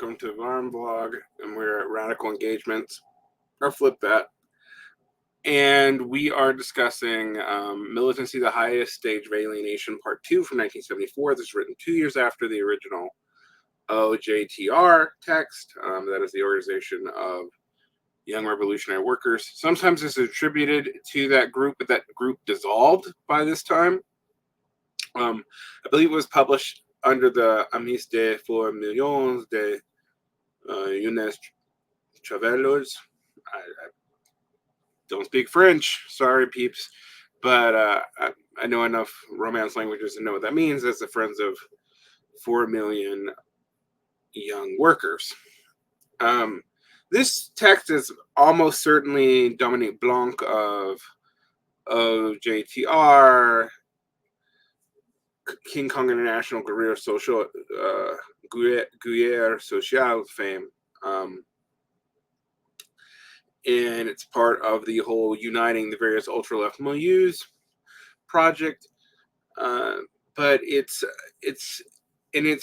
welcome to Varn Blog, and we're at Radical Engagements, or flip that. And we are discussing Militancy, the Highest Stage of Alienation, Part 2 from 1974. This is written 2 years after the original OJTR text. That is the Organization of Young Revolutionary Workers. Sometimes it's attributed to that group, but that group dissolved by this time. I believe it was published under the Amnistie pour Millions de Jeunes Travailleurs. I don't speak French, sorry peeps, but I know enough Romance languages to know what that means. That's the Friends of 4 million young workers. This text is almost certainly Dominique Blanc of OJTR, King Kong International Guerrilla Social, Guerrilla Social fame. And it's part of the whole uniting the various ultra-left milieus project. But it's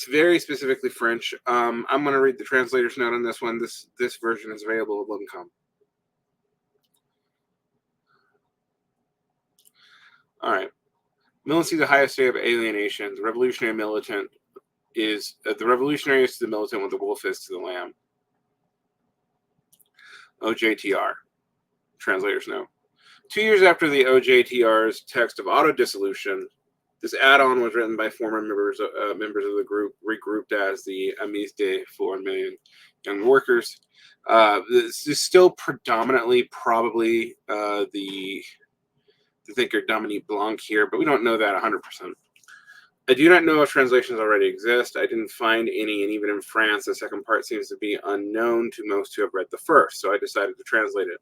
very specifically French. I'm going to read the translator's note on this one. This version is available at Lincom. All right. Militancy, the highest state of alienation. The revolutionary militant is the revolutionary is to the militant what the wolf is to the lamb. OJTR. Translator's note. 2 years after the OJTR's text of auto-dissolution, this add-on was written by former members of the group, regrouped as the Amnistie 4 million young workers. This is still predominantly probably the thinker Dominique Blanc here, but we don't know that 100%. I do not know if translations already exist. I didn't find any, and even in France, the second part seems to be unknown to most who have read the first, so I decided to translate it.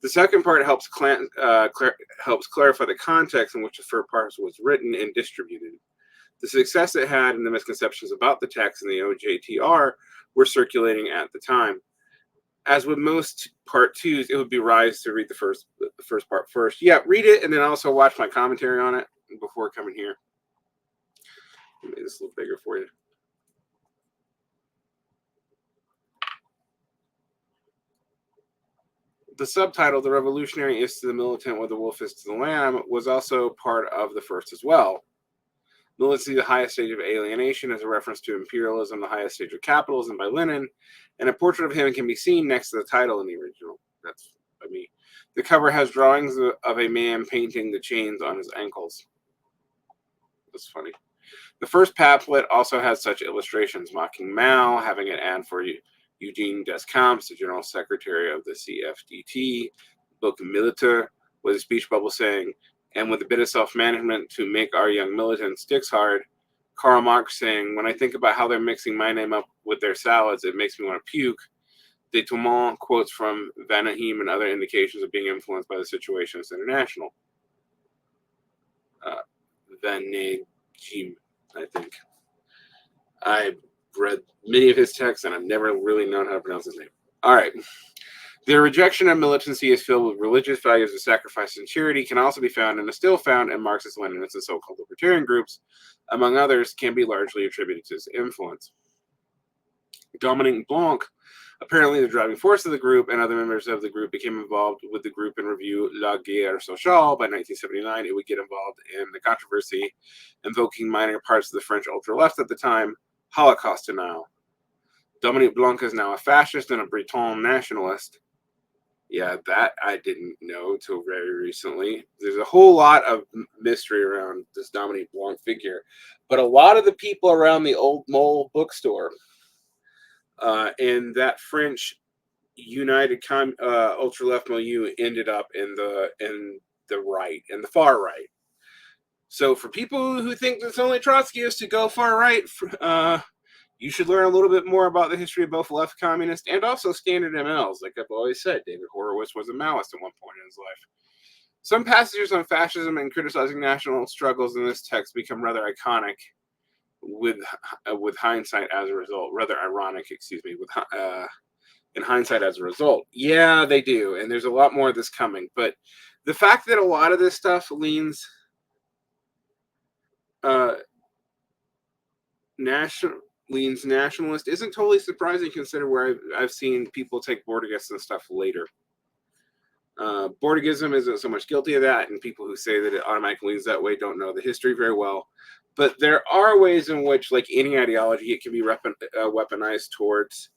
The second part helps clarify the context in which the first part was written and distributed. The success it had and the misconceptions about the text in the OJTR were circulating at the time. As with most part twos, it would be wise to read the first part first. Yeah, read it and then also watch my commentary on it before coming here. Let me make this a little bigger for you. The subtitle, The Revolutionary is to the Militant what the Wolf is to the Lamb, was also part of the first as well. Militancy, the highest stage of alienation, is a reference to imperialism, the highest stage of capitalism by Lenin, and a portrait of him can be seen next to the title in the original. That's by me. The cover has drawings of a man painting the chains on his ankles. That's funny. The first pamphlet also has such illustrations, mocking Mao, having an ad for Eugene Descamps, the general secretary of the CFDT, book Militaire, with a speech bubble saying, and with a bit of self-management to make our young militants sticks hard. Karl Marx saying, when I think about how they're mixing my name up with their salads, it makes me want to puke. Détournement quotes from Van Ahim and other indications of being influenced by the Situationist International. Van Ahim, I think. I've read many of his texts, and I've never really known how to pronounce his name. All right. Their rejection of militancy is filled with religious values of sacrifice and charity can also be found and is still found in Marxist-Leninists and so-called libertarian groups, among others, can be largely attributed to his influence. Dominique Blanc, apparently the driving force of the group, and other members of the group became involved with the group in review La Guerre Sociale by 1979. It would get involved in the controversy invoking minor parts of the French ultra-left at the time, Holocaust denial. Dominique Blanc is now a fascist and a Breton nationalist. Yeah, that I didn't know till very recently. There's a whole lot of mystery around this Dominique Blanc figure. But a lot of the people around the Old Mole bookstore and that French United ultra-left milieu ended up in the right, in the far right. So for people who think it's only Trotskyists to go far right, you should learn a little bit more about the history of both left communists and also standard MLs. Like I've always said, David Horowitz was a Maoist at one point in his life. Some passages on fascism and criticizing national struggles in this text become rather iconic with hindsight as a result. Rather ironic, excuse me, in hindsight as a result. Yeah, they do. And there's a lot more of this coming. But the fact that a lot of this stuff leans national leans nationalist isn't totally surprising, consider where I've seen people take Bordigists and stuff later. Bordigism isn't so much guilty of that, and people who say that it automatically leans that way don't know the history very well. But there are ways in which, like any ideology, it can be weaponized towards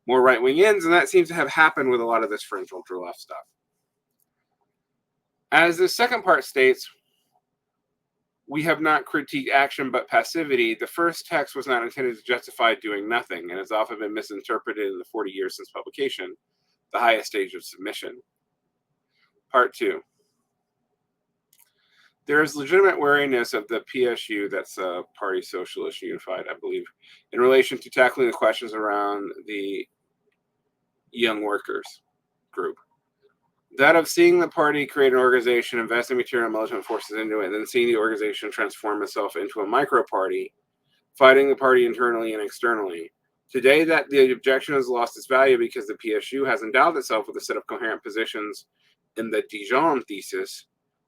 more right-wing ends, and that seems to have happened with a lot of this fringe ultra-left stuff. As the second part states, we have not critiqued action but passivity. The first text was not intended to justify doing nothing, and has often been misinterpreted in the 40 years since publication, the highest stage of submission. Part 2. There is legitimate wariness of the PSU, that's Party Socialist Unified, I believe, in relation to tackling the questions around the young workers group. That of seeing the party create an organization, investing material and militant forces into it, and then seeing the organization transform itself into a micro-party, fighting the party internally and externally. Today, that the objection has lost its value because the PSU has endowed itself with a set of coherent positions in the Jeunes thesis,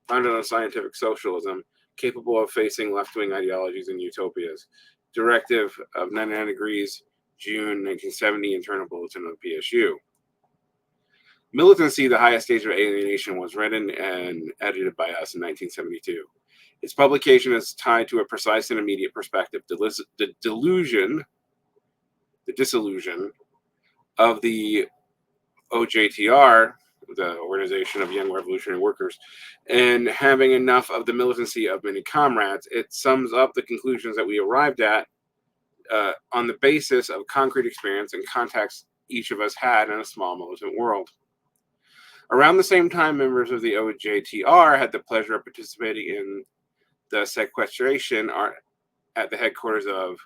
founded on scientific socialism, capable of facing left-wing ideologies and utopias. Directive of 99 Degrees, June 1970, Internal Bulletin of the PSU. Militancy, the highest stage of alienation, was written and edited by us in 1972. Its publication is tied to a precise and immediate perspective. The disillusion of the OJTR, the Organization of Young Revolutionary Workers, and having enough of the militancy of many comrades. It sums up the conclusions that we arrived at on the basis of concrete experience and contacts each of us had in a small militant world. Around the same time, members of the OJTR had the pleasure of participating in the sequestration at the headquarters of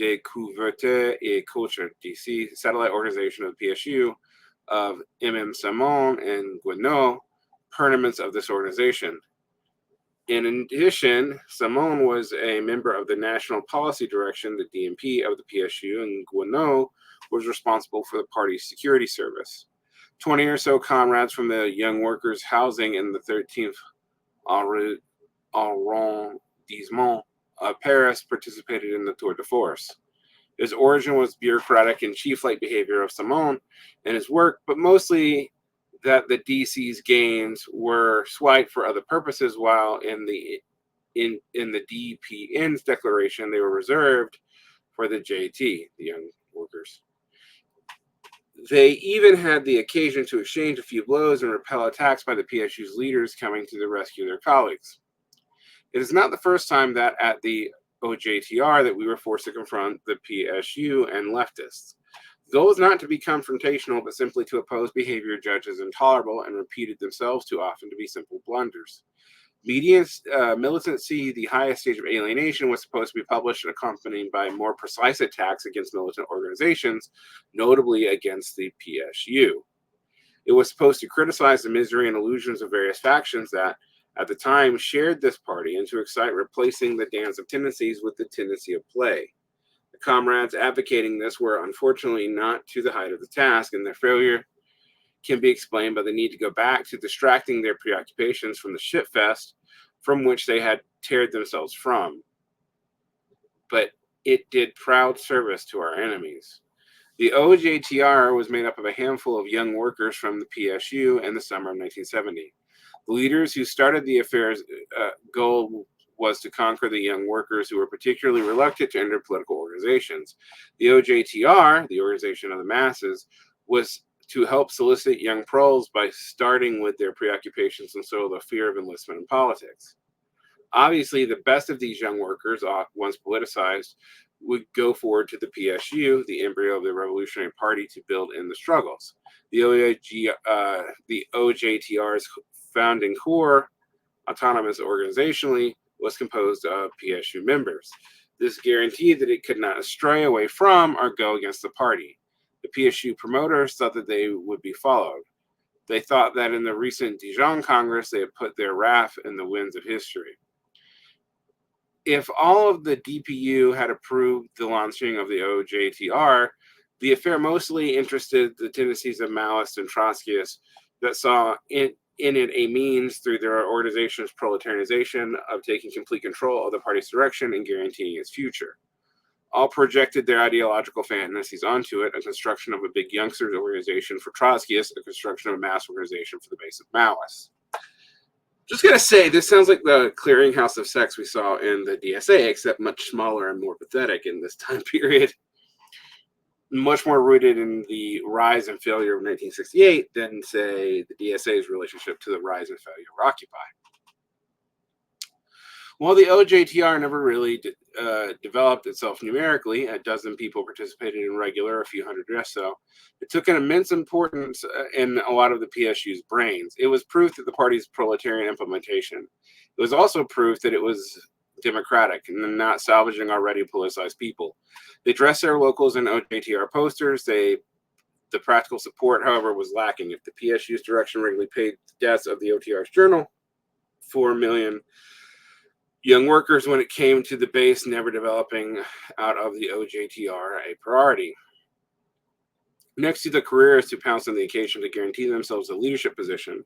Découverte et Culture, DC, satellite organization of the PSU, of M.M. Simon and Guénot, permanents of this organization. In addition, Simon was a member of the National Policy Direction, the DNP, of the PSU, and Guénot was responsible for the party's security service. 20 or so comrades from the young workers housing in the 13th arrondissement of Paris participated in the tour de force. His origin was bureaucratic and chief-like behavior of Simon and his work, but mostly that the DC's gains were swiped for other purposes, while in the DPN's declaration they were reserved for the JT, the young workers. They even had the occasion to exchange a few blows and repel attacks by the PSU's leaders coming to the rescue of their colleagues. It is not the first time that at the OJTR that we were forced to confront the PSU and leftists. Those not to be confrontational, but simply to oppose behavior judged as intolerable and repeated themselves too often to be simple blunders. Militancy, the highest stage of alienation, was supposed to be published and accompanied by more precise attacks against militant organizations, notably against the PSU. It was supposed to criticize the misery and illusions of various factions that, at the time, shared this party, and to excite replacing the dance of tendencies with the tendency of play. The comrades advocating this were unfortunately not to the height of the task, and their failure can be explained by the need to go back to distracting their preoccupations from the shitfest from which they had teared themselves from. But it did proud service to our enemies. The OJTR was made up of a handful of young workers from the PSU in the summer of 1970. The leaders who started the affair's goal was to conquer the young workers who were particularly reluctant to enter political organizations. The OJTR, the Organization of the Masses, was to help solicit young proles by starting with their preoccupations and so the fear of enlistment in politics. Obviously, the best of these young workers, once politicized, would go forward to the PSU, the embryo of the Revolutionary Party, to build in the struggles. The OJTR's founding core, autonomous organizationally, was composed of PSU members. This guaranteed that it could not stray away from or go against the party. The PSU promoters thought that they would be followed. They thought that in the recent Dijon Congress, they had put their wrath in the winds of history. If all of the DPU had approved the launching of the OJTR, the affair mostly interested the tendencies of Maoists and Trotskyists that saw in it a means through their organization's proletarianization of taking complete control of the party's direction and guaranteeing its future. all projected their ideological fantasies onto it, a construction of a big youngsters organization for Trotskyists, a construction of a mass organization for the base of Maoists. Just gonna say, this sounds like the clearinghouse of sex we saw in the DSA, except much smaller and more pathetic in this time period. Much more rooted in the rise and failure of 1968 than, say, the DSA's relationship to the rise and failure of Occupy. While the OJTR never really developed itself numerically, a dozen people participated in regular, a few hundred or so, it took an immense importance in a lot of the PSU's brains. It was proof that the party's proletarian implementation. It was also proof that it was democratic and not salvaging already politicized people. They dressed their locals in OJTR posters. The practical support, however, was lacking. If the PSU's direction regularly paid the debts of the OTR's journal, 4 million young workers when it came to the base, never developing out of the OJTR a priority. Next to the careerists who pounced on the occasion to guarantee themselves a leadership position,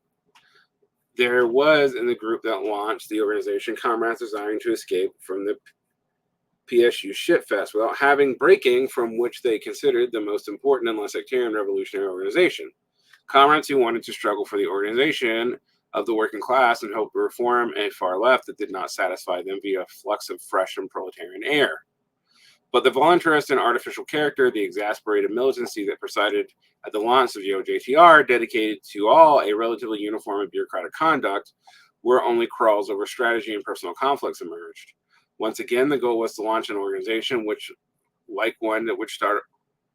there was in the group that launched the organization comrades desiring to escape from the PSU shitfest without having breaking from which they considered the most important and less sectarian revolutionary organization. Comrades who wanted to struggle for the organization of the working class and hope to reform a far left that did not satisfy them via a flux of fresh and proletarian air. But the voluntarist and artificial character, the exasperated militancy that presided at the launch of the OJTR, dedicated to all a relatively uniform and bureaucratic conduct, where only crawls over strategy and personal conflicts emerged. Once again, the goal was to launch an organization which, like one that would start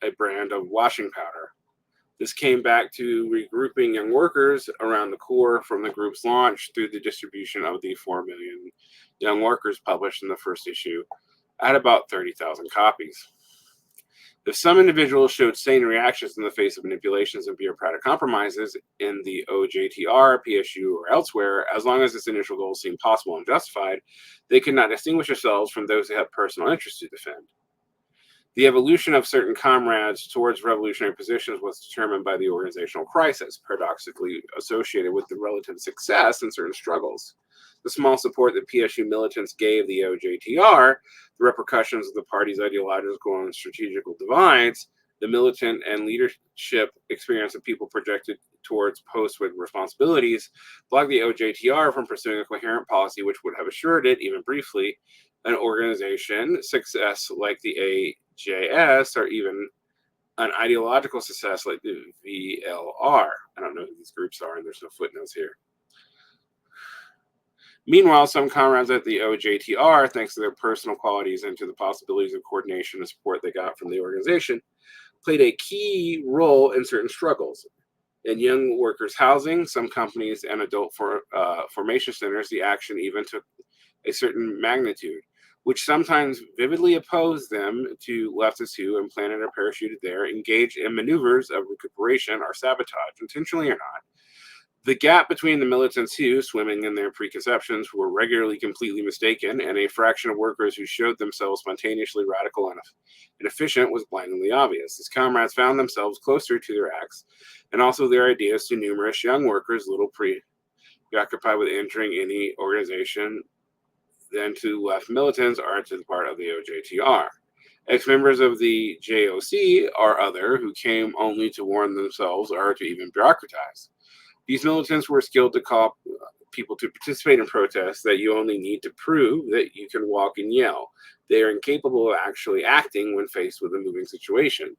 a brand of washing powder. This came back to regrouping young workers around the core from the group's launch through the distribution of the 4 million young workers published in the first issue at about 30,000 copies. If some individuals showed sane reactions in the face of manipulations and bureaucratic compromises in the OJTR, PSU, or elsewhere, as long as its initial goals seemed possible and justified, they could not distinguish themselves from those who had personal interests to defend. The evolution of certain comrades towards revolutionary positions was determined by the organizational crisis, paradoxically associated with the relative success in certain struggles. The small support that PSU militants gave the OJTR, the repercussions of the party's ideological and strategical divides, the militant and leadership experience of people projected towards posts with responsibilities, blocked the OJTR from pursuing a coherent policy which would have assured it, even briefly, an organization success like the AJS, or even an ideological success like the VLR. I don't know who these groups are, and there's no footnotes here. Meanwhile, some comrades at the OJTR, thanks to their personal qualities and to the possibilities of coordination and support they got from the organization, played a key role in certain struggles. In young workers' housing, some companies, and adult formation centers, the action even took a certain magnitude, which sometimes vividly opposed them to leftists who, implanted or parachuted there, engaged in maneuvers of recuperation or sabotage, intentionally or not. The gap between the militants who, swimming in their preconceptions, were regularly completely mistaken, and a fraction of workers who showed themselves spontaneously radical and efficient was blindingly obvious. His comrades found themselves closer to their acts, and also their ideas, to numerous young workers little preoccupied with entering any organization than to left militants or to the part of the OJTR. Ex-members of the JOC or other who came only to warn themselves or to even bureaucratize. These militants were skilled to call people to participate in protests that you only need to prove that you can walk and yell. They are incapable of actually acting when faced with a moving situation.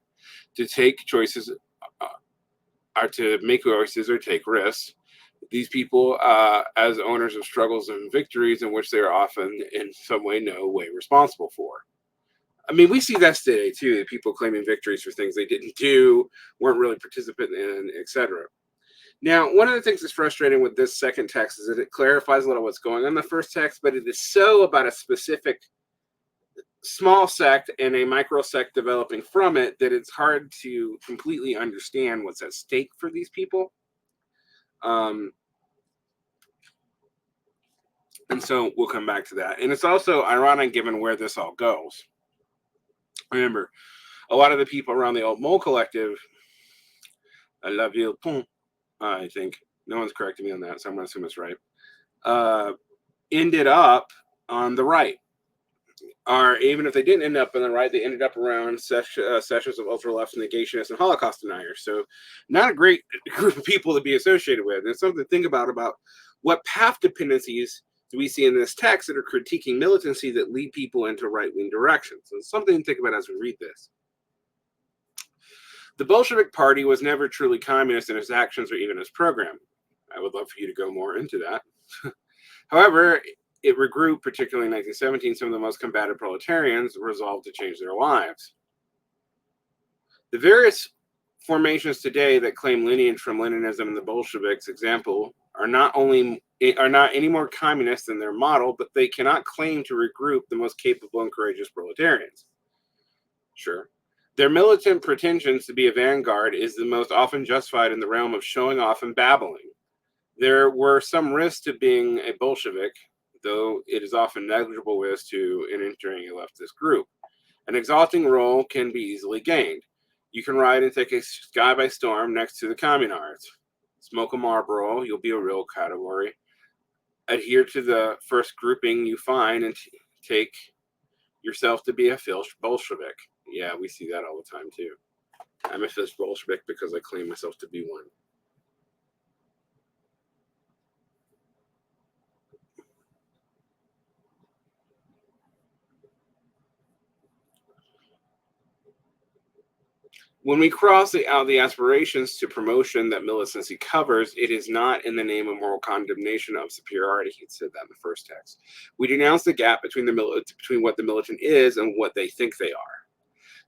To take choices or to make choices or take risks. These people, as owners of struggles and victories in which they are often in some way, no way responsible for. I mean, we see that today too, people claiming victories for things they didn't do, weren't really participant in, etc. Now, one of the things that's frustrating with this second text is that it clarifies a little what's going on in the first text, but it is so about a specific small sect and a micro sect developing from it that it's hard to completely understand what's at stake for these people. And so we'll come back to that. And it's also ironic given where this all goes. Remember, a lot of the people around the old Mole Collective, La Ville Pont, I think, no one's correcting me on that, so I'm going to assume it's right, ended up on the right. Or even if they didn't end up on the right, they ended up around sessions of ultra-left negationists and Holocaust deniers. So not a great group of people to be associated with. And it's something to think about what path dependencies do we see in this text that are critiquing militancy that lead people into right-wing directions. So it's something to think about as we read this. The Bolshevik Party was never truly communist in its actions or even its program. I would love for you to go more into that. However, it regrouped, particularly in 1917, some of the most combative proletarians resolved to change their lives. The various formations today that claim lineage from Leninism and the Bolsheviks, example, are not any more communist than their model, but they cannot claim to regroup the most capable and courageous proletarians. Sure. Their militant pretensions to be a vanguard is the most often justified in the realm of showing off and babbling. There were some risks to being a Bolshevik, though it is often negligible risk to entering a leftist group. An exalting role can be easily gained. You can ride and take a sky by storm next to the communards. Smoke a Marlboro, you'll be a real category. Adhere to the first grouping you find and take yourself to be a filth Bolshevik. Yeah, we see that all the time too. I'm a filth Bolshevik because I claim myself to be one. When we cross the aspirations to promotion that militancy covers, it is not in the name of moral condemnation of superiority. He said that in the first text. We denounce the gap between what the militant is and what they think they are.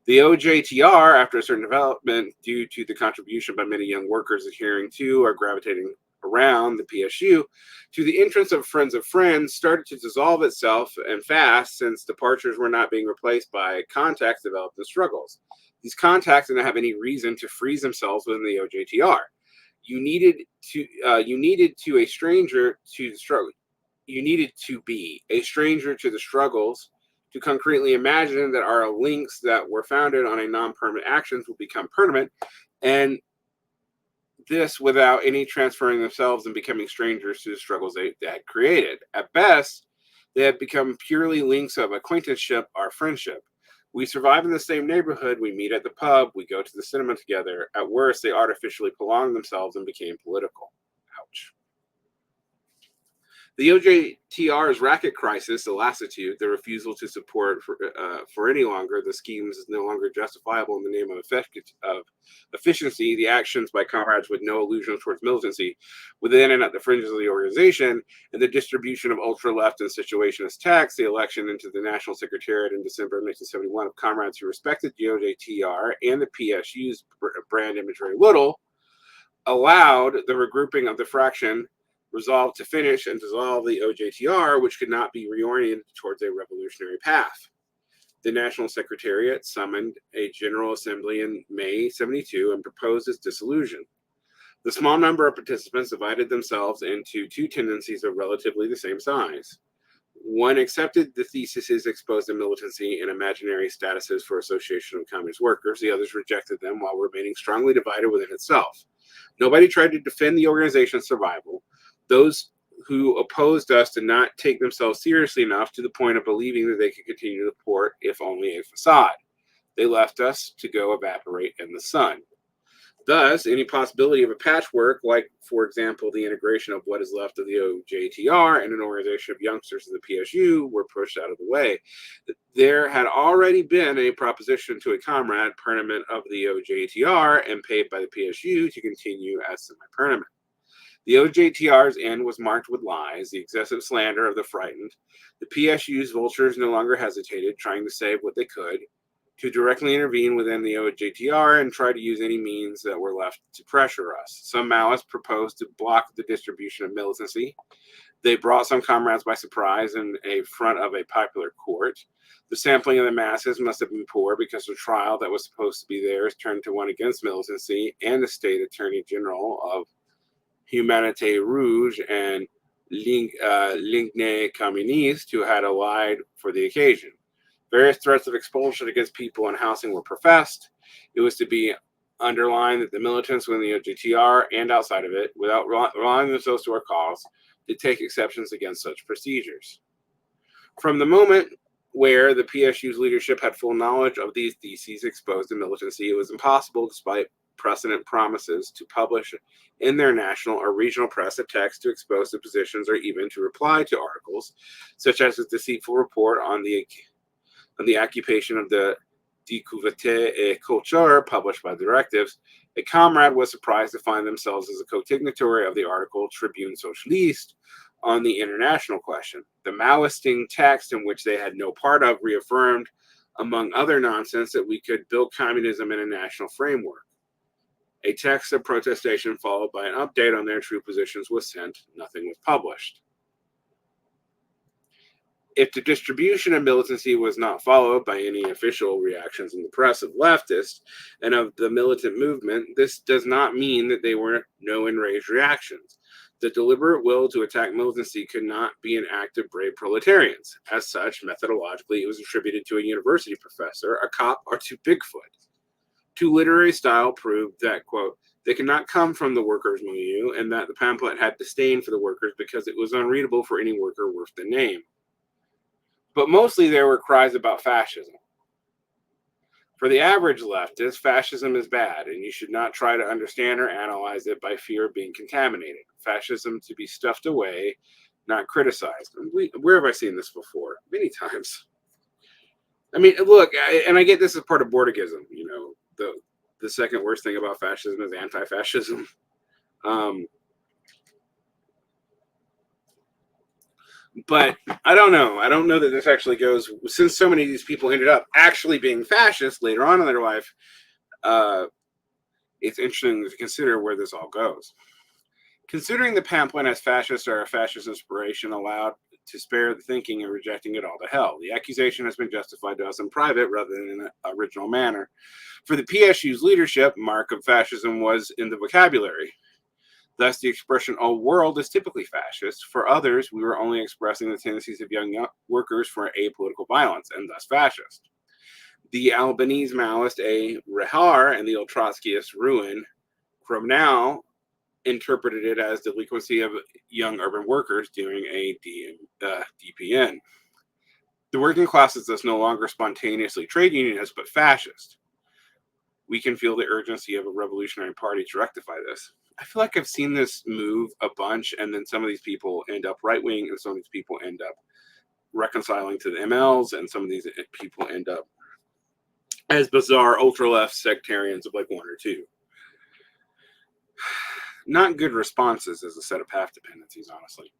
The OJTR, after a certain development due to the contribution by many young workers adhering to or gravitating around the PSU, to the entrance of Friends, started to dissolve itself and fast, since departures were not being replaced by contacts developed in struggles. These contacts did not have any reason to freeze themselves within the OJTR. You needed to a stranger to the struggle. You needed to be a stranger to the struggles to concretely imagine that our links that were founded on a non-permanent actions will become permanent, and this without any transferring themselves and becoming strangers to the struggles they had created. At best, they had become purely links of acquaintanceship or friendship. We survive in the same neighborhood, we meet at the pub, we go to the cinema together. At worst, they artificially prolonged themselves and became political. Ouch. The OJTR's racket crisis, the lassitude, the refusal to support for any longer, the schemes is no longer justifiable in the name of efficiency, the actions by comrades with no illusions towards militancy within and at the fringes of the organization, and the distribution of ultra-left and situationist texts, the election into the National Secretariat in December of 1971 of comrades who respected the OJTR and the PSU's brand imagery little, allowed the regrouping of the fraction resolved to finish and dissolve the OJTR, which could not be reoriented towards a revolutionary path. The National Secretariat summoned a General Assembly in May 72 and proposed its dissolution. The small number of participants divided themselves into two tendencies of relatively the same size. One accepted the theses exposed in militancy and imaginary statuses for Association of Communist Workers. The others rejected them while remaining strongly divided within itself. Nobody tried to defend the organization's survival. Those who opposed us did not take themselves seriously enough to the point of believing that they could continue to support, if only a facade. They left us to go evaporate in the sun. Thus, any possibility of a patchwork, like, for example, the integration of what is left of the OJTR and an organization of youngsters of the PSU, were pushed out of the way. There had already been a proposition to a comrade, permanent of the OJTR and paid by the PSU, to continue as semi-permanent. The OJTR's end was marked with lies, the excessive slander of the frightened. The PSU's vultures no longer hesitated, trying to save what they could, to directly intervene within the OJTR and try to use any means that were left to pressure us. Some Maoists proposed to block the distribution of militancy. They brought some comrades by surprise in front of a popular court. The sampling of the masses must have been poor because the trial that was supposed to be theirs turned to one against militancy and the state attorney general of Humanité Rouge and Ligne Communiste, who had allied for the occasion. Various threats of expulsion against people and housing were professed. It was to be underlined that the militants within the OJTR and outside of it, without rallying themselves to our cause, did take exceptions against such procedures. From the moment where the PSU's leadership had full knowledge of these theses exposed to militancy, it was impossible, despite precedent promises, to publish in their national or regional press a text to expose the positions or even to reply to articles, such as a deceitful report on the occupation of the découverte et culture published by the directives. A comrade was surprised to find themselves as a co-signatory of the article Tribune Socialiste on the international question. The Maoisting text, in which they had no part of, reaffirmed, among other nonsense, that we could build communism in a national framework. A text of protestation followed by an update on their true positions was sent. Nothing was published. If the distribution of militancy was not followed by any official reactions in the press of leftists and of the militant movement, this does not mean that there were no enraged reactions. The deliberate will to attack militancy could not be an act of brave proletarians. As such, methodologically, it was attributed to a university professor, a cop, or to Bigfoot. To literary style proved that, quote, they could not come from the workers' milieu, and that the pamphlet had disdain for the workers because it was unreadable for any worker worth the name. But mostly there were cries about fascism. For the average leftist, fascism is bad, and you should not try to understand or analyze it by fear of being contaminated. Fascism to be stuffed away, not criticized. Where have I seen this before? Many times. I mean, look, and I get this as part of Bordigism. You know, the second worst thing about fascism is anti-fascism. But I don't know. I don't know that this actually goes, since so many of these people ended up actually being fascists later on in their life, it's interesting to consider where this all goes. Considering the pamphlet as fascist or a fascist inspiration allowed to spare the thinking and rejecting it all to hell. The accusation has been justified to us in private rather than in an original manner. For the PSU's leadership, mark of fascism was in the vocabulary. Thus, the expression "old world" is typically fascist. For others, we were only expressing the tendencies of young workers for apolitical violence, and thus fascist. The Albanese Maoist A. Rehar and the old Trotskyist Ruin Kromnow interpreted it as delinquency of young urban workers during a DPN. The working class is thus no longer spontaneously trade unionist, but fascist. We can feel the urgency of a revolutionary party to rectify this. I feel like I've seen this move a bunch, and then some of these people end up right-wing, and some of these people end up reconciling to the MLs, and some of these people end up as bizarre ultra-left sectarians of like one or two. Not good responses as a set of path dependencies, honestly.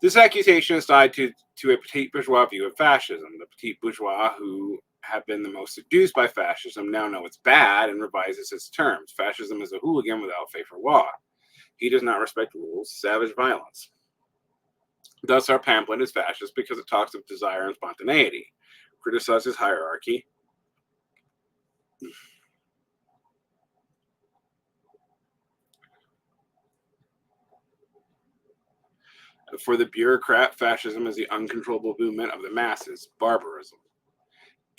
This accusation is tied to a petit bourgeois view of fascism. The petit bourgeois who have been the most seduced by fascism now know it's bad and revises its terms. Fascism is a hooligan without faith or law. He does not respect rules, savage violence. Thus, our pamphlet is fascist because it talks of desire and spontaneity, criticizes hierarchy, for the bureaucrat, fascism is the uncontrollable movement of the masses, barbarism.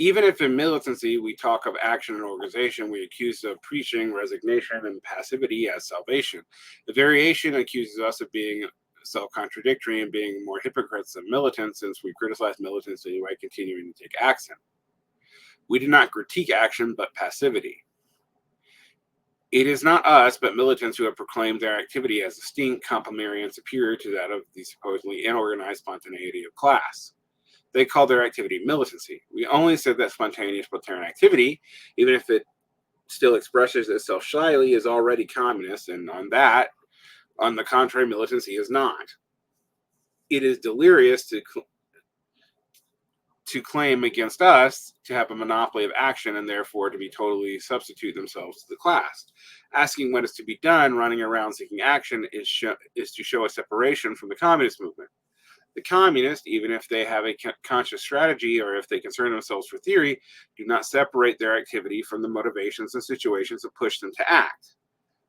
Even if in militancy we talk of action and organization, we accuse of preaching resignation and passivity as salvation. The variation accuses us of being self-contradictory and being more hypocrites than militants, since we criticize militancy by continuing to take action. We do not critique action, but passivity. It is not us, but militants who have proclaimed their activity as distinct, complementary, and superior to that of the supposedly unorganized spontaneity of class. They call their activity militancy. We only said that spontaneous proletarian activity, even if it still expresses itself shyly, is already communist, and on the contrary, militancy is not. It is delirious to claim against us to have a monopoly of action and therefore to be totally substitute themselves to the class. Asking what is to be done, running around seeking action, is to show a separation from the communist movement. The communists, even if they have a conscious strategy or if they concern themselves with theory, do not separate their activity from the motivations and situations that push them to act.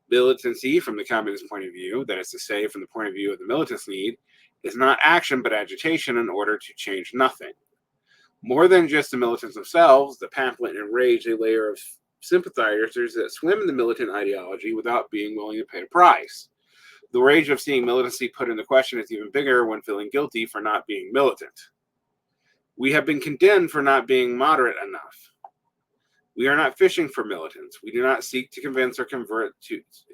Militancy, from the communist point of view, that is to say, from the point of view of the militants' need, is not action but agitation in order to change nothing. More than just the militants themselves, the pamphlet enraged a layer of sympathizers that swim in the militant ideology without being willing to pay the price. The rage of seeing militancy put into question is even bigger when feeling guilty for not being militant. We have been condemned for not being moderate enough. We are not fishing for militants. We do not seek to convince or convert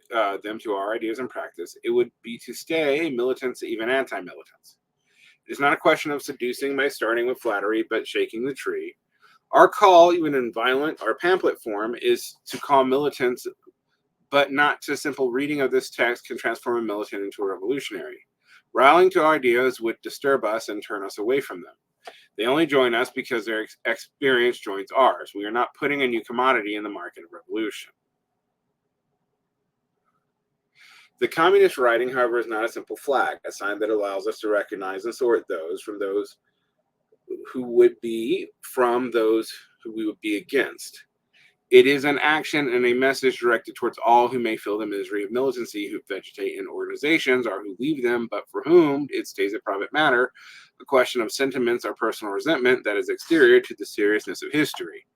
them to our ideas and practice. It would be to stay militants, even anti-militants. It is not a question of seducing by starting with flattery, but shaking the tree. Our call, even in violent or pamphlet form, is to call militants, but not to simple reading of this text can transform a militant into a revolutionary. Rallying to ideas would disturb us and turn us away from them. They only join us because their experience joins ours. We are not putting a new commodity in the market of revolution. The communist writing, however, is not a simple flag, a sign that allows us to recognize and sort those from those who would be from those who we would be against. It is an action and a message directed towards all who may feel the misery of militancy, who vegetate in organizations or who leave them, but for whom it stays a private matter, a question of sentiments or personal resentment that is exterior to the seriousness of history.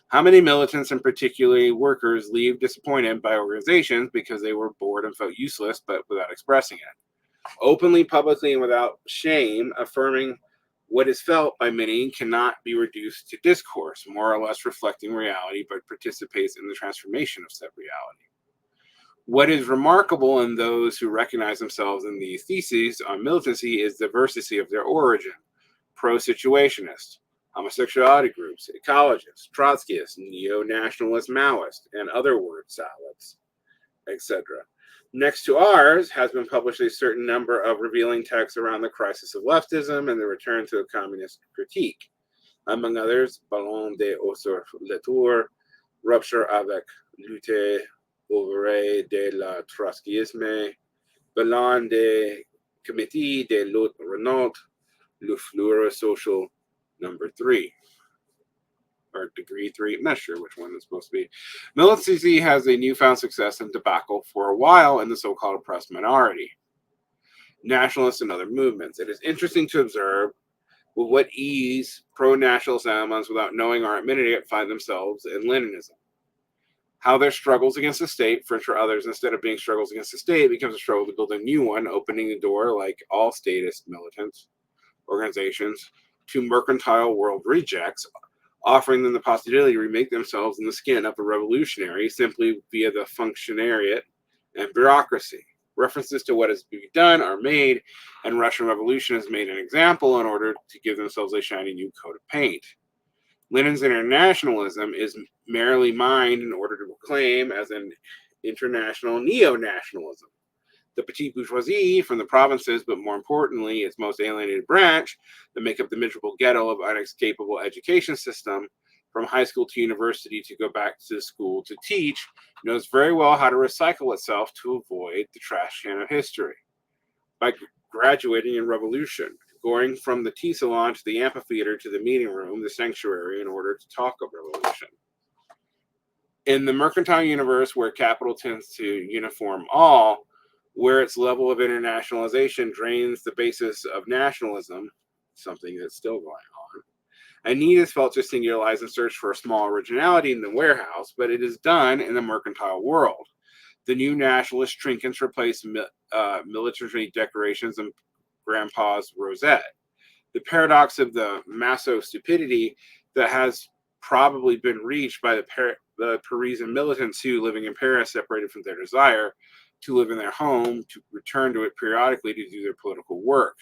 How many militants, and particularly workers, leave disappointed by organizations because they were bored and felt useless, but without expressing it? Openly, publicly, and without shame, affirming what is felt by many cannot be reduced to discourse, more or less reflecting reality, but participates in the transformation of said reality. What is remarkable in those who recognize themselves in these theses on militancy is the diversity of their origin: pro-situationist, homosexuality groups, ecologists, Trotskyists, neo-nationalist Maoists, and other word salads, etc. Next to ours has been published a certain number of revealing texts around the crisis of leftism and the return to a communist critique. Among others, Ballon de Osor Letour, Rupture avec lutte ouvrière de la Trotskyisme, Ballon de Comité de lutte Renault, Le Fleur Social number 3. Or degree 3, I'm not sure which one it's supposed to be. Militancy has a newfound success and debacle for a while in the so-called oppressed minority, nationalists and other movements. It is interesting to observe with what ease pro-nationalist elements, without knowing or admitting it, find themselves in Leninism. How their struggles against the state, French or others, instead of being struggles against the state, becomes a struggle to build a new one, opening the door, like all statist militants organizations, to mercantile world rejects, offering them the possibility to remake themselves in the skin of a revolutionary simply via the functionariat and bureaucracy. References to what is being done are made, and Russian Revolution has made an example in order to give themselves a shiny new coat of paint. Lenin's internationalism is merely mined in order to proclaim as an international neo-nationalism. The petite bourgeoisie from the provinces, but more importantly, its most alienated branch, that make up the miserable ghetto of unescapable education system, from high school to university to go back to school to teach, knows very well how to recycle itself to avoid the trash can of history. By graduating in revolution, going from the tea salon to the amphitheater to the meeting room, the sanctuary, in order to talk of revolution. In the mercantile universe, where capital tends to uniform all, where its level of internationalization drains the basis of nationalism, something that's still going on, a need is felt to singularize and search for a small originality in the warehouse, but it is done in the mercantile world. The new nationalist trinkets replace military decorations and grandpa's rosette. The paradox of the masso stupidity that has probably been reached by the Parisian militants who, living in Paris, separated from their desire to live in their home, to return to it periodically to do their political work.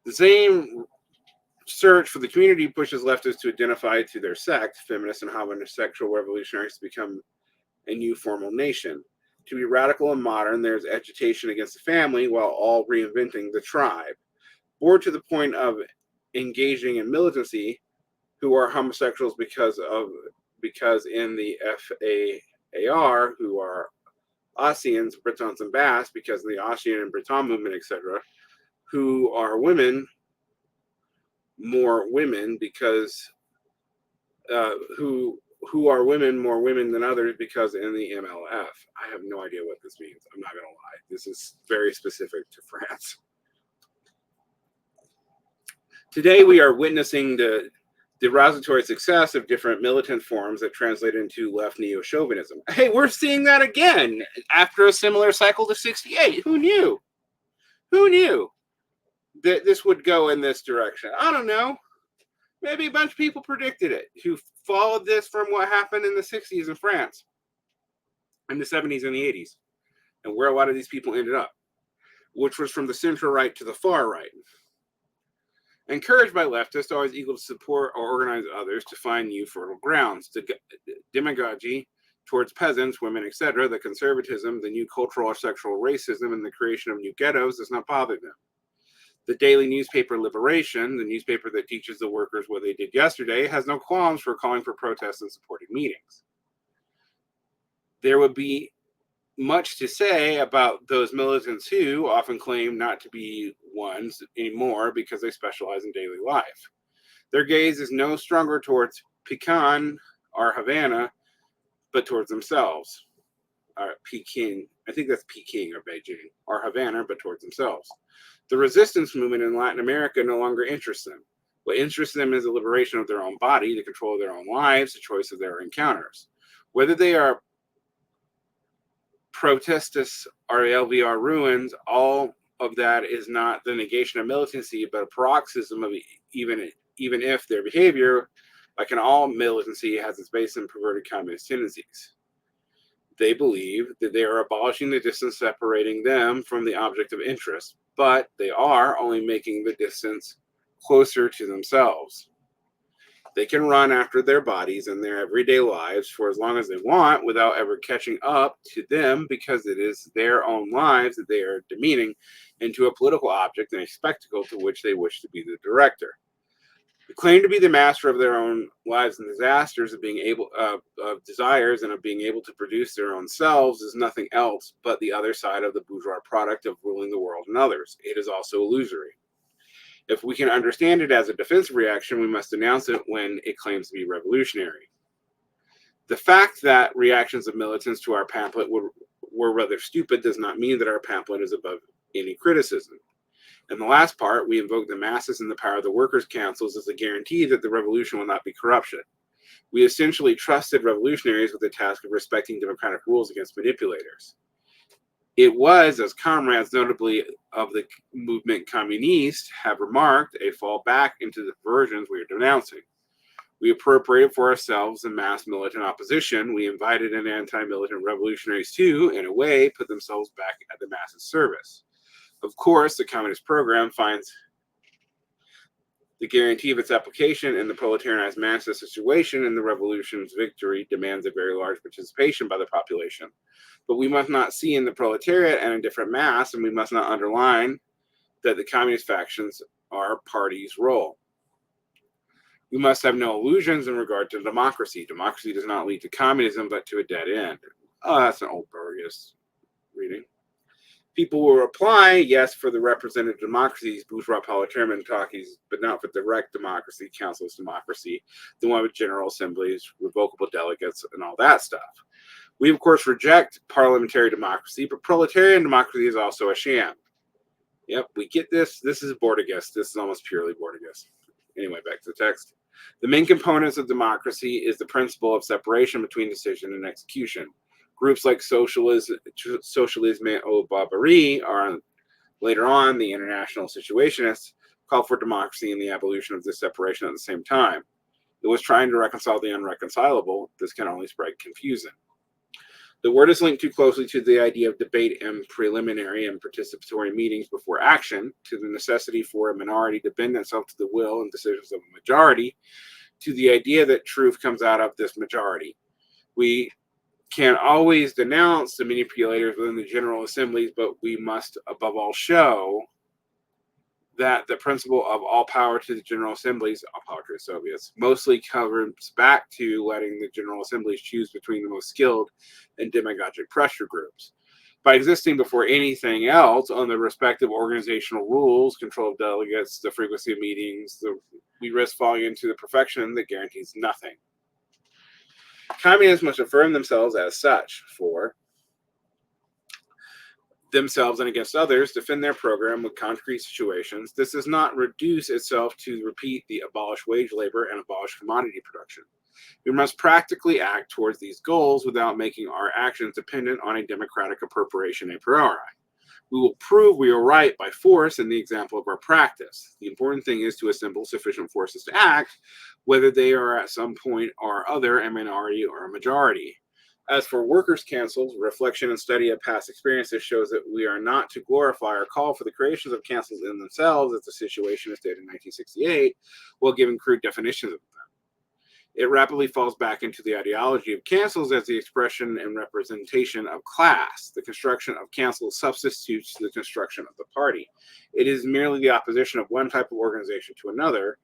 The same search for the community pushes leftists to identify to their sect, feminists and homosexual revolutionaries, to become a new formal nation. To be radical and modern, there's agitation against the family while all reinventing the tribe. Bored to the point of engaging in militancy, who are homosexuals because in the FAR, who are Austrians, Bretons, and Basques, because of the Austrian and Breton movement, etc., who are women, more women, because who are women, more women than others, because in the MLF. I have no idea what this means. I'm not going to lie. This is very specific to France. Today, we are witnessing the derogatory success of different militant forms that translate into left neo-chauvinism. Hey, we're seeing that again after a similar cycle to 68. Who knew? Who knew? that this would go in this direction. I don't know. Maybe a bunch of people predicted it who followed this from what happened in the 60s in France, in the 70s and the 80s, and where a lot of these people ended up, which was from the center right to the far right. Encouraged by leftists, always eager to support or organize others to find new fertile grounds. The demagogy towards peasants, women, etc., the conservatism, the new cultural or sexual racism, and the creation of new ghettos does not bother them. The daily newspaper Liberation, the newspaper that teaches the workers what they did yesterday, has no qualms for calling for protests and supporting meetings. There would be much to say about those militants who often claim not to be ones anymore because they specialize in daily life. Their gaze is no stronger towards Pekin or Havana, but towards themselves. Peking, I think that's Peking or Beijing, or Havana, but towards themselves. The resistance movement in Latin America no longer interests them. What interests them is the liberation of their own body, the control of their own lives, the choice of their encounters. Whether they are protestus or LVR ruins, all of that is not the negation of militancy, but a paroxysm of even if their behavior, like in all militancy, has its base in perverted communist tendencies. They believe that they are abolishing the distance separating them from the object of interest, but they are only making the distance closer to themselves. They can run after their bodies and their everyday lives for as long as they want without ever catching up to them, because it is their own lives that they are demeaning into a political object and a spectacle to which they wish to be the director. They claim to be the master of their own lives and disasters, of being able of desires, and of being able to produce their own selves is nothing else but the other side of the bourgeois product of ruling the world and others. It is also illusory. If we can understand it as a defensive reaction, we must denounce it when it claims to be revolutionary. The fact that reactions of militants to our pamphlet were rather stupid does not mean that our pamphlet is above any criticism. In the last part, we invoke the masses and the power of the workers' councils as a guarantee that the revolution will not be corruption. We essentially trusted revolutionaries with the task of respecting democratic rules against manipulators. It was, as comrades, notably of the movement communiste, have remarked, a fall back into the versions we are denouncing. We appropriated for ourselves a mass militant opposition. We invited an anti-militant revolutionaries to, in a way, put themselves back at the masses' service. Of course, the communist program finds the guarantee of its application in the proletarianized masses situation, and the revolution's victory demands a very large participation by the population. But we must not see in the proletariat an indifferent mass, and we must not underline that the communist factions are parties' role. We must have no illusions in regard to democracy. Democracy does not lead to communism, but to a dead end. Oh, that's an old Burgess reading. People will reply, yes, for the representative democracies, bourgeois proletarian talkies, but not for direct democracy, councilist democracy, the one with general assemblies, revocable delegates, and all that stuff. We, of course, reject parliamentary democracy, but proletarian democracy is also a sham. Yep, we get this. This is Bordegas. This is almost purely Bordegas. Anyway, back to the text. The main components of democracy is the principle of separation between decision and execution. Groups like Socialisme au Barbarie are later on the international situationists called for democracy and the abolition of this separation at the same time. It was trying to reconcile the unreconcilable. This can only spread confusion. The word is linked too closely to the idea of debate and preliminary and participatory meetings before action, to the necessity for a minority to bend itself to the will and decisions of a majority, to the idea that truth comes out of this majority. We can always denounce the manipulators within the General Assemblies, but we must above all show that the principle of all power to the General Assemblies, all power to the Soviets, mostly covers back to letting the General Assemblies choose between the most skilled and demagogic pressure groups. By existing before anything else on the respective organizational rules, control of delegates, the frequency of meetings, we risk falling into the perfection that guarantees nothing. Communists must affirm themselves as such, for themselves and against others, defend their program with concrete situations. This does not reduce itself to repeat the abolish wage labor and abolish commodity production. We must practically act towards these goals without making our actions dependent on a democratic appropriation a priori. We will prove we are right by force and the example of our practice. The important thing is to assemble sufficient forces to act, whether they are at some point or other a minority or a majority. As for workers' councils, reflection and study of past experiences shows that we are not to glorify or call for the creations of councils in themselves as the situation is stated in 1968, while giving crude definitions of them. It rapidly falls back into the ideology of councils as the expression and representation of class. The construction of councils substitutes the construction of the party. It is merely the opposition of one type of organization to another,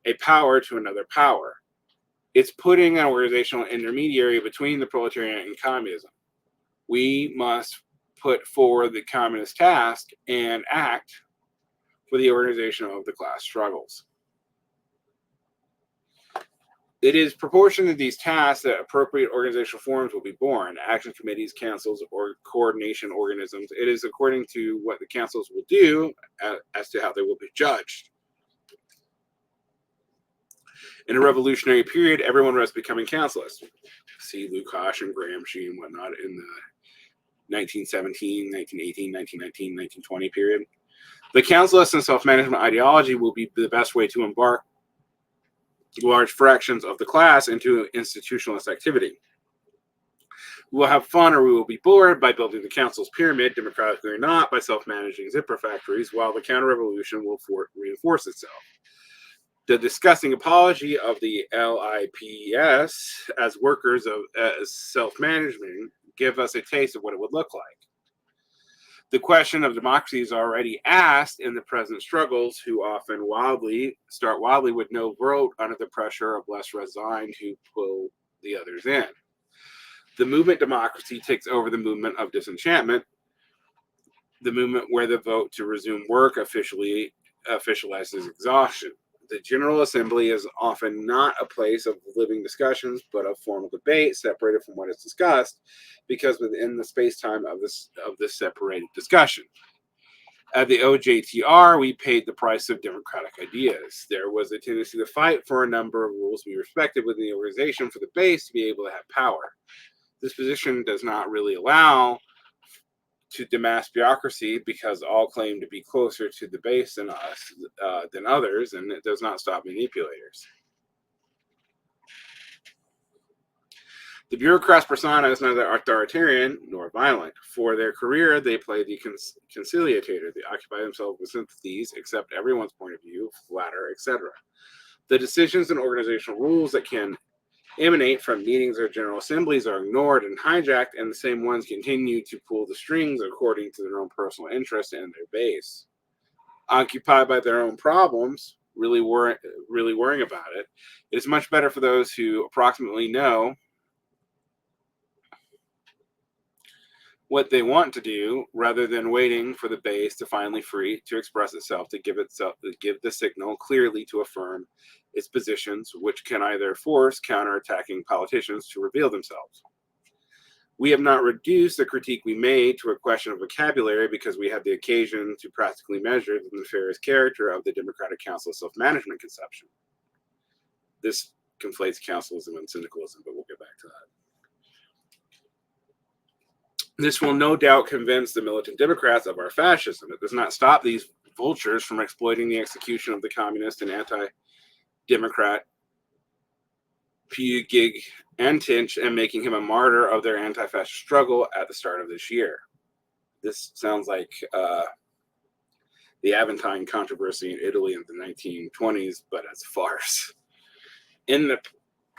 a power to another power. It's putting an organizational intermediary between the proletariat and communism. We must put forward the communist task and act for the organization of the class struggles. It is proportioned to these tasks that appropriate organizational forms will be born, action committees, councils, or coordination organisms. It is according to what the councils will do as to how they will be judged. In a revolutionary period, everyone was becoming councilists. See Lukács and Gramsci and whatnot in the 1917, 1918, 1919, 1920 period. The councilist and self-management ideology will be the best way to embark large fractions of the class into institutionalist activity. We will have fun or we will be bored by building the council's pyramid, democratically or not, by self-managing zipper factories, while the counter-revolution will reinforce itself. The disgusting apology of the LIPS as workers of self-management give us a taste of what it would look like. The question of democracy is already asked in the present struggles, who often start wildly with no vote under the pressure of less resigned who pull the others in. The movement democracy takes over the movement of disenchantment, the movement where the vote to resume work officializes exhaustion. The General Assembly is often not a place of living discussions, but of formal debate separated from what is discussed, because within the space-time of this separated discussion. At the OJTR, we paid the price of democratic ideas. There was a tendency to fight for a number of rules we respected within the organization for the base to be able to have power. This position does not really allow to demass bureaucracy, because all claim to be closer to the base than us, than others, and it does not stop manipulators. The bureaucrat's persona is neither authoritarian nor violent. For their career, they play the conciliator. They occupy themselves with sympathies, accept everyone's point of view, flatter, etc. The decisions and organizational rules that can emanate from meetings or general assemblies are ignored and hijacked, and the same ones continue to pull the strings according to their own personal interest and their base. Occupied by their own problems, really worrying about it, it is much better for those who approximately know what they want to do, rather than waiting for the base to finally free to express itself, to give the signal clearly to affirm its positions, which can either force counterattacking politicians to reveal themselves. We have not reduced the critique we made to a question of vocabulary, because we had the occasion to practically measure the nefarious character of the Democratic Council self-management conception. This conflates councilism and syndicalism, but we'll get back to that. This will no doubt convince the militant Democrats of our fascism. It does not stop these vultures from exploiting the execution of the communist and anti-democrat Puig Antich and making him a martyr of their anti-fascist struggle at the start of this year. This sounds like the Aventine controversy in Italy in the 1920s, but as a farce. In the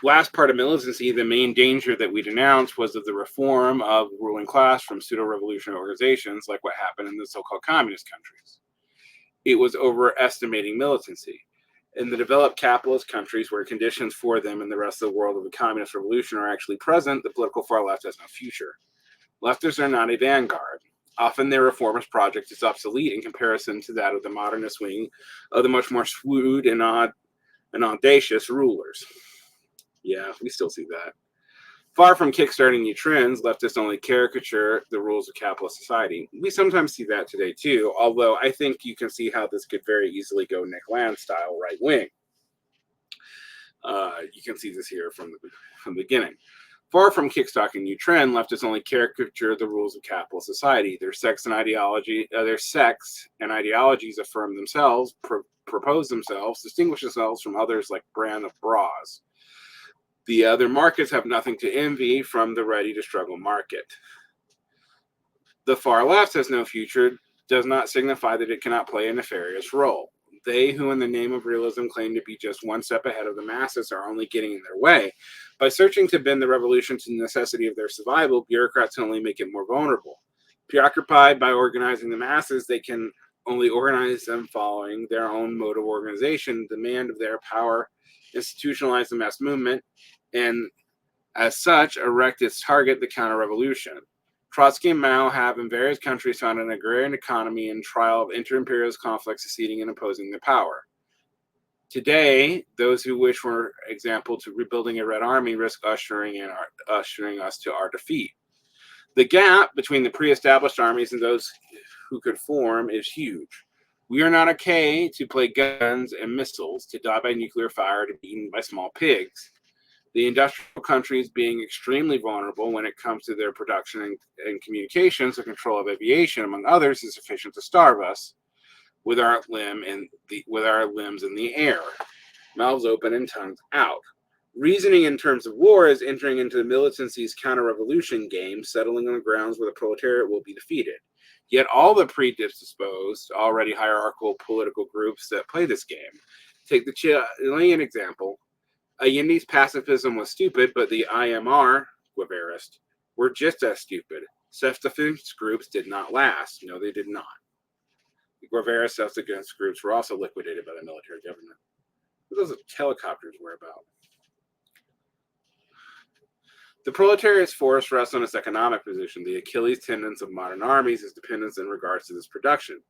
last part of militancy, the main danger that we denounced was of the reform of ruling class from pseudo-revolutionary organizations like what happened in the so-called communist countries. It was overestimating militancy. In the developed capitalist countries, where conditions for them and the rest of the world of the communist revolution are actually present, the political far left has no future. Leftists are not a vanguard. Often their reformist project is obsolete in comparison to that of the modernist wing of the much more shrewd and audacious rulers. Yeah, we still see that. Far from kickstarting new trends, leftists only caricature the rules of capitalist society. We sometimes see that today too, although I think you can see how this could very easily go Nick Land style right wing. You can see this here from the beginning. Far from kickstarting a new trend, leftists only caricature the rules of capitalist society. Their sex and ideologies affirm themselves, propose themselves, distinguish themselves from others like brand of bras. The other markets have nothing to envy from the ready-to-struggle market. The far left has no future, does not signify that it cannot play a nefarious role. They who in the name of realism claim to be just one step ahead of the masses are only getting in their way. By searching to bend the revolution to the necessity of their survival, bureaucrats only make it more vulnerable. Preoccupied by organizing the masses, they can only organize them following their own mode of organization, demand of their power, institutionalize the mass movement, and as such, erect its target, the counter-revolution. Trotsky and Mao have in various countries found an agrarian economy in trial of inter-imperialist conflicts succeeding and opposing their power. Today, those who wish, for example, to rebuilding a Red Army risk ushering us to our defeat. The gap between the pre-established armies and those who could form is huge. We are not okay to play guns and missiles, to die by nuclear fire, to be eaten by small pigs. The industrial countries being extremely vulnerable when it comes to their production and communications, the control of aviation, among others, is sufficient to starve us with our limbs in the air, mouths open and tongues out. Reasoning in terms of war is entering into the militancy's counter-revolution game, settling on the grounds where the proletariat will be defeated. Yet all the predisposed, already hierarchical political groups that play this game. Take the Chilean example. Allende's pacifism was stupid, but the IMR, Guevarist, were just as stupid. Self-defense groups did not last. No, they did not. The Guevarist self-defense groups were also liquidated by the military government. What those helicopters were about. The proletariat's force rests on its economic position. The Achilles tendon of modern armies is dependence in regards to this production.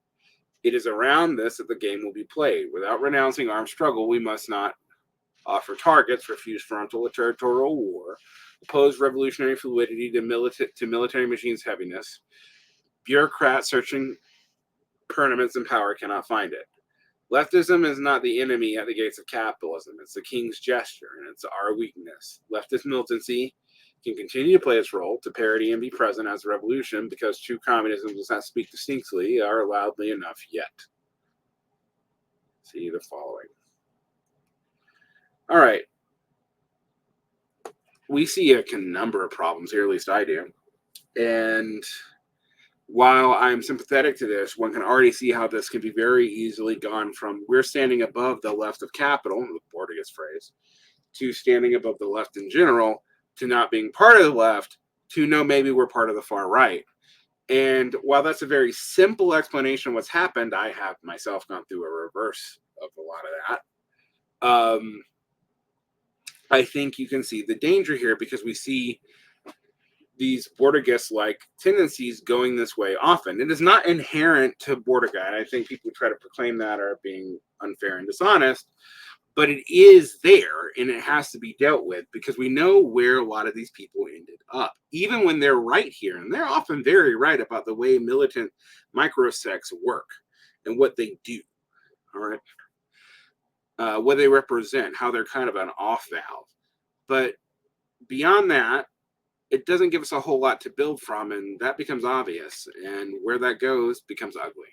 It is around this that the game will be played. Without renouncing armed struggle, we must not offer targets, refuse frontal or territorial war, oppose revolutionary fluidity to military machines' heaviness. Bureaucrats searching permanence and power cannot find it. Leftism is not the enemy at the gates of capitalism. It's the king's gesture, and it's our weakness. Leftist militancy can continue to play its role to parody and be present as a revolution because true communism does not speak distinctly or loudly enough yet. See the following. All right. We see a number of problems here, at least I do. And while I'm sympathetic to this, one can already see how this can be very easily gone from we're standing above the left of capital, the Borges phrase, to standing above the left in general, to not being part of the left, to no, maybe we're part of the far right. And while that's a very simple explanation of what's happened, I have myself gone through a reverse of a lot of that. I think you can see the danger here because we see these Borges-like tendencies going this way often. It is not inherent to Borges, and I think people try to proclaim that are being unfair and dishonest, but it is there, and it has to be dealt with because we know where a lot of these people ended up, even when they're right here, and they're often very right about the way militant microsects work and what they do, all right? What they represent, how they're kind of an off valve. But beyond that, it doesn't give us a whole lot to build from, and that becomes obvious, and where that goes becomes ugly.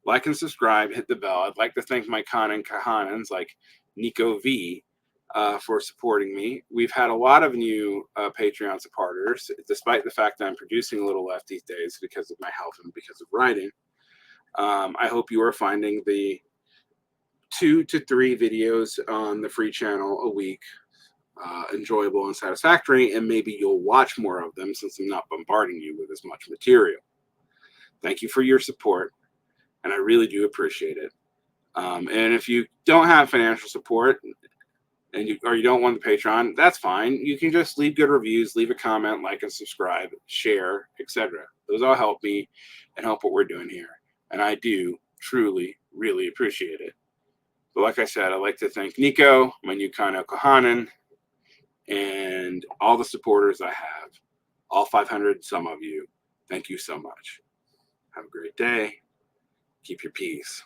Like and subscribe, hit the bell. I'd like to thank my Kahanans like Nico V for supporting me. We've had a lot of new Patreon supporters, despite the fact that I'm producing a little less these days because of my health and because of writing. I hope you are finding the 2 to 3 videos on the free channel a week enjoyable and satisfactory, and maybe you'll watch more of them since I'm not bombarding you with as much material. Thank you for your support, and I really do appreciate it. And if you don't have financial support and you don't want the Patreon, that's fine. You can just leave good reviews, leave a comment, like and subscribe, share, etc. Those all help me and help what we're doing here, and I do truly, really appreciate it. But like I said, I'd like to thank Nico, my new Kano Kohanan, and all the supporters I have, all 500 some of you. Thank you so much. Have a great day. Keep your peace.